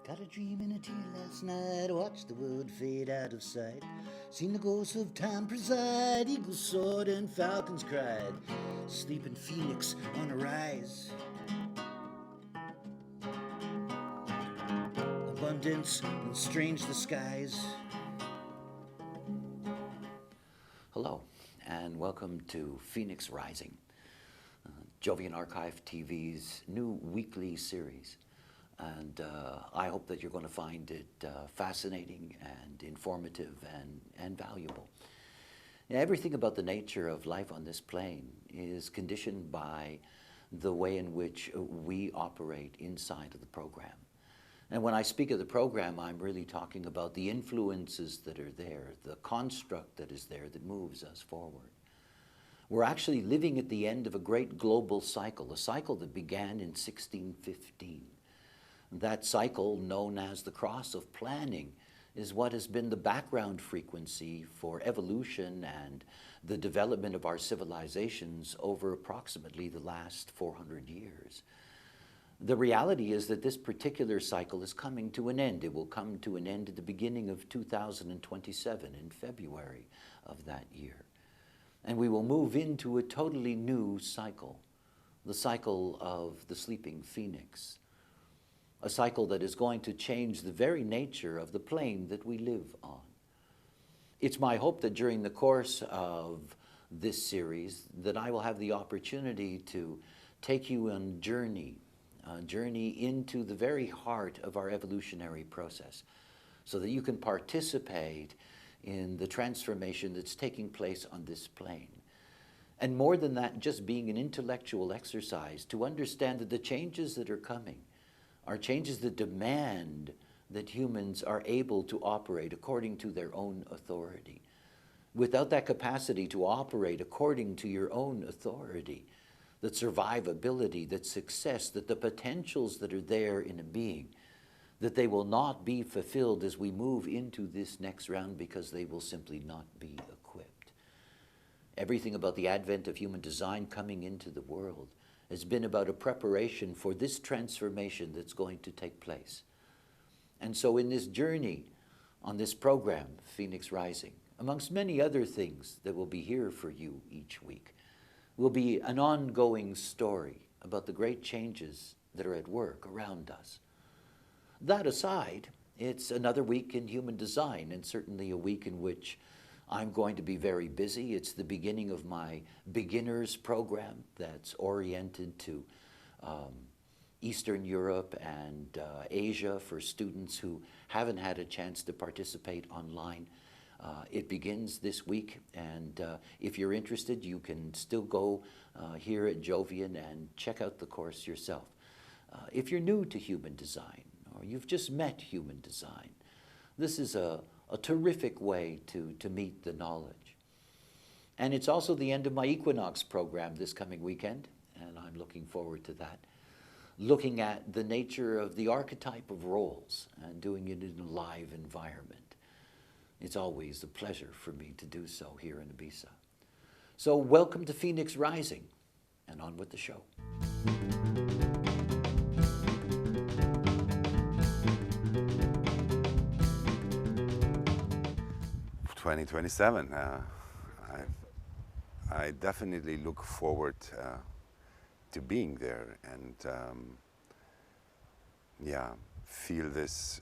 Got a dream in a tear last night, watched the world fade out of sight. Seen the ghosts of time preside, eagles soared and falcons cried. Sleeping phoenix on a rise. Abundance and strange the skies. Hello, and welcome to Phoenix Rising, Jovian Archive TV's new weekly series. And I hope that you're going to find it fascinating and informative and valuable. Everything about the nature of life on this plane is conditioned by the way in which we operate inside of the program. And when I speak of the program, I'm really talking about the influences that are there, the construct that is there that moves us forward. We're actually living at the end of a great global cycle, a cycle that began in 1615. That cycle, known as the cross of planning, is what has been the background frequency for evolution and the development of our civilizations over approximately the last 400 years. The reality is that this particular cycle is coming to an end. It will come to an end at the beginning of 2027, in February of that year. And we will move into a totally new cycle, the cycle of the sleeping phoenix. A cycle that is going to change the very nature of the plane that we live on. It's my hope that during the course of this series that I will have the opportunity to take you on a journey into the very heart of our evolutionary process, so that you can participate in the transformation that's taking place on this plane. And more than that, just being an intellectual exercise to understand that the changes that are coming are changes that demand that humans are able to operate according to their own authority. Without that capacity to operate according to your own authority, that survivability, that success, that the potentials that are there in a being, that they will not be fulfilled as we move into this next round because they will simply not be equipped. Everything about the advent of human design coming into the world has been about a preparation for this transformation that's going to take place. And so in this journey, on this program, Phoenix Rising, amongst many other things that will be here for you each week, will be an ongoing story about the great changes that are at work around us. That aside, it's another week in human design, and certainly a week in which I'm going to be very busy. It's the beginning of my beginners program that's oriented to Eastern Europe and Asia for students who haven't had a chance to participate online. It begins this week, and if you're interested, you can still go here at Jovian and check out the course yourself. If you're new to human design, or you've just met human design, this is a terrific way to meet the knowledge. And it's also the end of my equinox program this coming weekend, and I'm looking forward to that. Looking at the nature of the archetype of roles and doing it in a live environment. It's always a pleasure for me to do so here in Ibiza. So welcome to Phoenix Rising, and on with the show. 2027. I definitely look forward to being there and feel this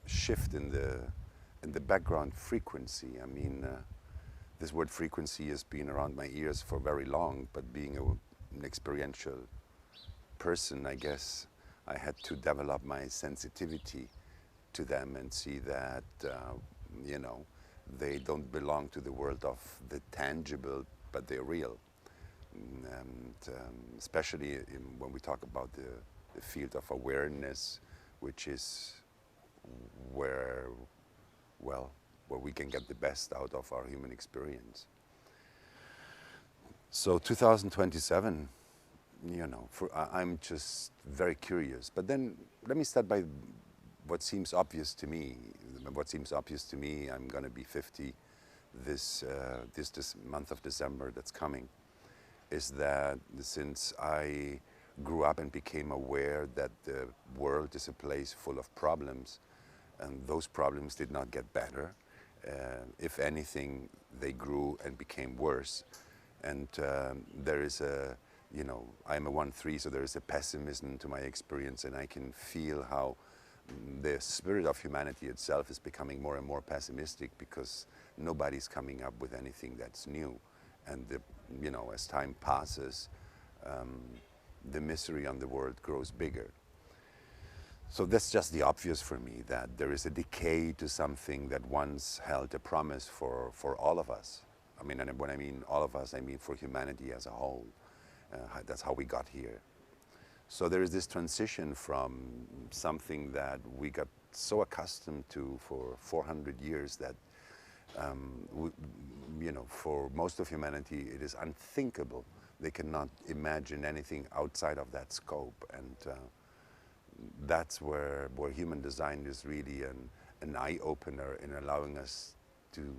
shift in the background frequency. I mean, this word frequency has been around my ears for very long, but being an experiential person, I guess I had to develop my sensitivity to them and see that they don't belong to the world of the tangible, but they're real. And especially when we talk about the field of awareness, which is where we can get the best out of our human experience. So 2027, I'm just very curious. But then let me start by what seems obvious to me. I'm going to be 50 this month of December that's coming, is that since I grew up and became aware that the world is a place full of problems, and those problems did not get better. If anything, they grew and became worse. And there is a, you know, I'm a 1-3, so there is a pessimism to my experience, and I can feel how the spirit of humanity itself is becoming more and more pessimistic because nobody's coming up with anything that's new. And, you know, as time passes, the misery on the world grows bigger. So that's just the obvious for me, that there is a decay to something that once held a promise for all of us. I mean, and when I mean all of us, I mean for humanity as a whole. That's how we got here. So there is this transition from something that we got so accustomed to for 400 years that, you know, for most of humanity, it is unthinkable. They cannot imagine anything outside of that scope. And that's where human design is really an eye-opener in allowing us to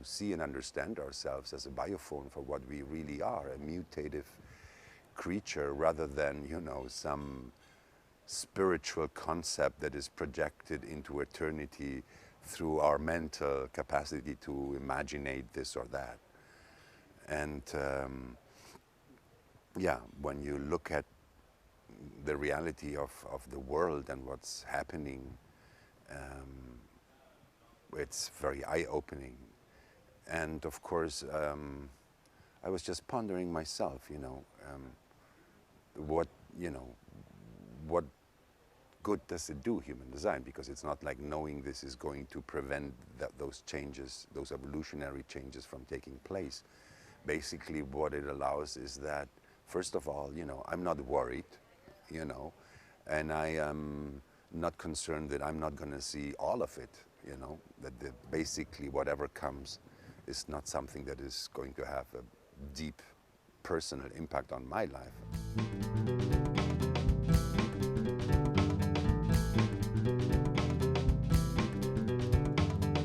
see and understand ourselves as a biophone for what we really are, a mutative creature, rather than, you know, some spiritual concept that is projected into eternity through our mental capacity to imaginate this or that. And yeah, when you look at the reality of the world and what's happening, it's very eye-opening. And of course, I was just pondering myself, you know, what good does it do, human design? Because it's not like knowing this is going to prevent those changes, those evolutionary changes from taking place. Basically, what it allows is that, first of all, you know, I'm not worried, you know, and I am not concerned that I'm not going to see all of it, you know, that basically whatever comes is not something that is going to have a deep personal impact on my life.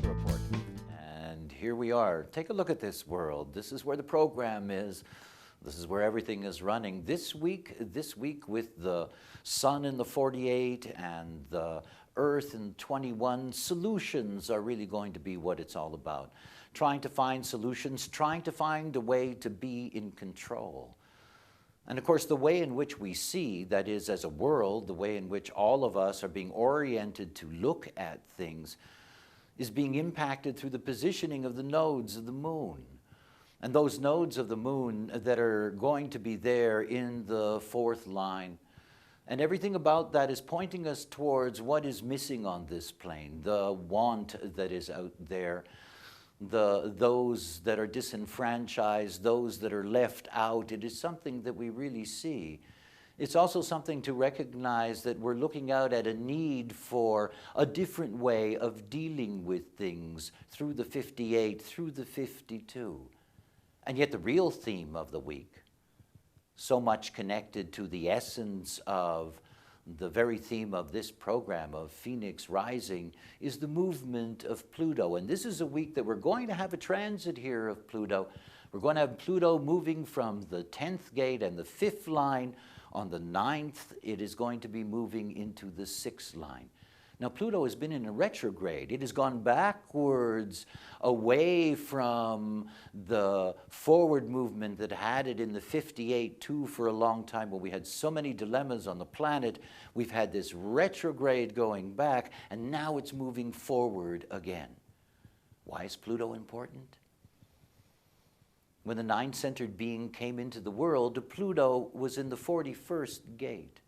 Report. And here we are. Take a look at this world. This is where the program is. This is where everything is running. This week with the sun in the 48 and the earth in 21, solutions are really going to be what it's all about. Trying to find solutions, trying to find a way to be in control. And of course, the way in which we see, that is, as a world, the way in which all of us are being oriented to look at things is being impacted through the positioning of the nodes of the moon. And those nodes of the moon that are going to be there in the fourth line. And everything about that is pointing us towards what is missing on this plane, the want that is out there, those that are disenfranchised, those that are left out. It is something that we really see. It's also something to recognize that we're looking out at a need for a different way of dealing with things through the 58, through the 52. And yet the real theme of the week, so much connected to the essence of the very theme of this program of Phoenix Rising, is the movement of Pluto. And this is a week that we're going to have a transit here of Pluto. We're going to have Pluto moving from the 10th gate and the 5th line. On the 9th, it is going to be moving into the 6th line. Now, Pluto has been in a retrograde. It has gone backwards away from the forward movement that had it in the 58-2 for a long time, when we had so many dilemmas on the planet. We've had this retrograde going back, and now it's moving forward again. Why is Pluto important? When the nine-centered being came into the world, Pluto was in the 41st gate.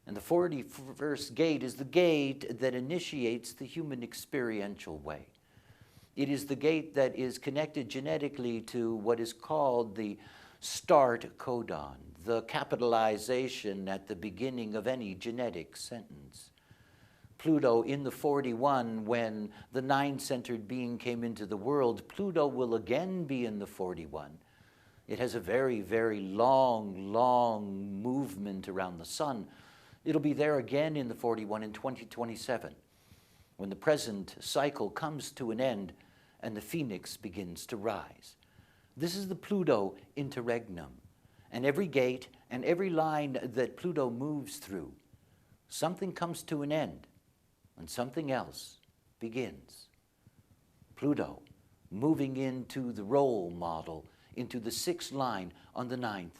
And the 41st gate is the gate that initiates the human experiential way. It is the gate that is connected genetically to what is called the start codon, the capitalization at the beginning of any genetic sentence. Pluto in the 41, when the nine-centered being came into the world, Pluto will again be in the 41. It has a very, very long, long movement around the sun. It'll be there again in the 41 in 2027, when the present cycle comes to an end and the phoenix begins to rise. This is the Pluto interregnum. And every gate And every line that Pluto moves through, something comes to an end and something else begins. Pluto moving into the role model, into the 6th line on the 9th.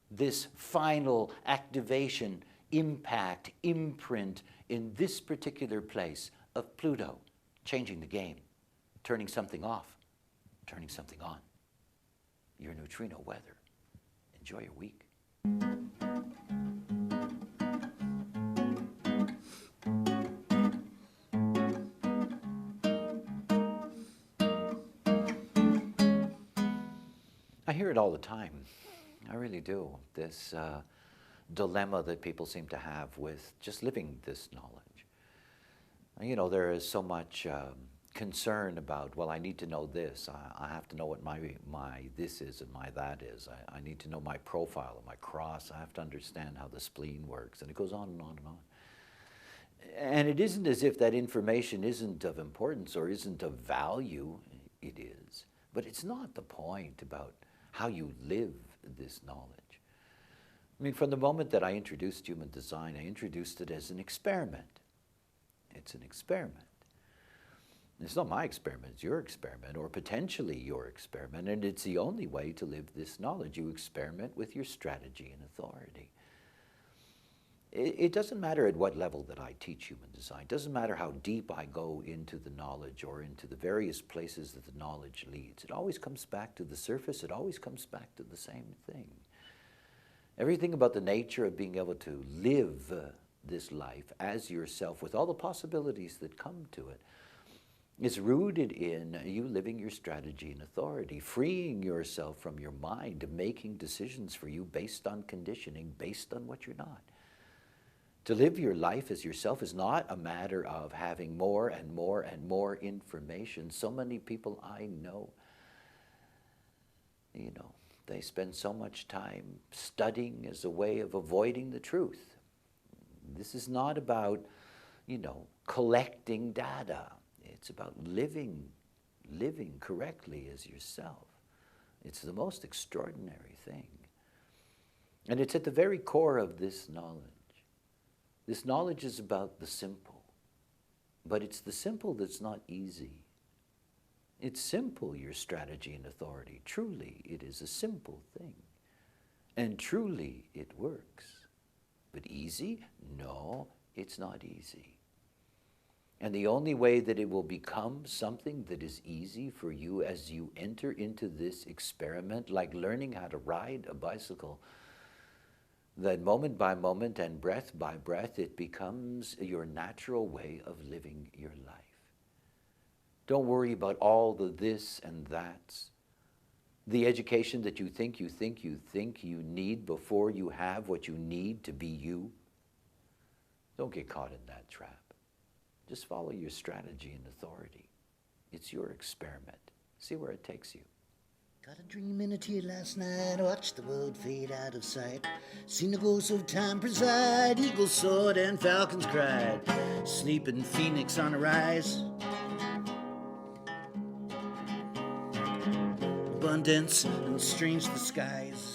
This final activation, impact, imprint in this particular place of Pluto, changing the game, turning something off, turning something on. Your neutrino weather. Enjoy your week. I hear it all the time. I really do. This dilemma that people seem to have with just living this knowledge. You know, there is so much concern about, well, I need to know this. I have to know what my this is and my that is. I need to know my profile and my cross. I have to understand how the spleen works. And it goes on and on and on. And it isn't as if that information isn't of importance or isn't of value. It is. But it's not the point about how you live this knowledge. I mean, from the moment that I introduced human design, I introduced it as an experiment. It's an experiment. It's not my experiment, it's your experiment, or potentially your experiment, and it's the only way to live this knowledge. You experiment with your strategy and authority. It doesn't matter at what level that I teach human design. It doesn't matter how deep I go into the knowledge or into the various places that the knowledge leads. It always comes back to the surface. It always comes back to the same thing. Everything about the nature of being able to live this life as yourself with all the possibilities that come to it is rooted in you living your strategy and authority, freeing yourself from your mind, making decisions for you based on conditioning, based on what you're not. To live your life as yourself is not a matter of having more and more and more information. So many people I know, they spend so much time studying as a way of avoiding the truth. This is not about, collecting data. It's about living correctly as yourself. It's the most extraordinary thing. And it's at the very core of this knowledge. This knowledge is about the simple, but it's the simple that's not easy. It's simple, your strategy and authority. Truly, it is a simple thing. And truly, it works. But easy? No, it's not easy. And the only way that it will become something that is easy for you as you enter into this experiment, like learning how to ride a bicycle, that moment by moment and breath by breath, it becomes your natural way of living your life. Don't worry about all the this and that's. The education that you think you need before you have what you need to be you. Don't get caught in that trap. Just follow your strategy and authority. It's your experiment. See where it takes you. Got a dream in a tear last night, watched the world fade out of sight. Seen the ghosts of time preside, eagles soared and falcons cried. Sleeping phoenix on a rise. Abundance and strange the skies.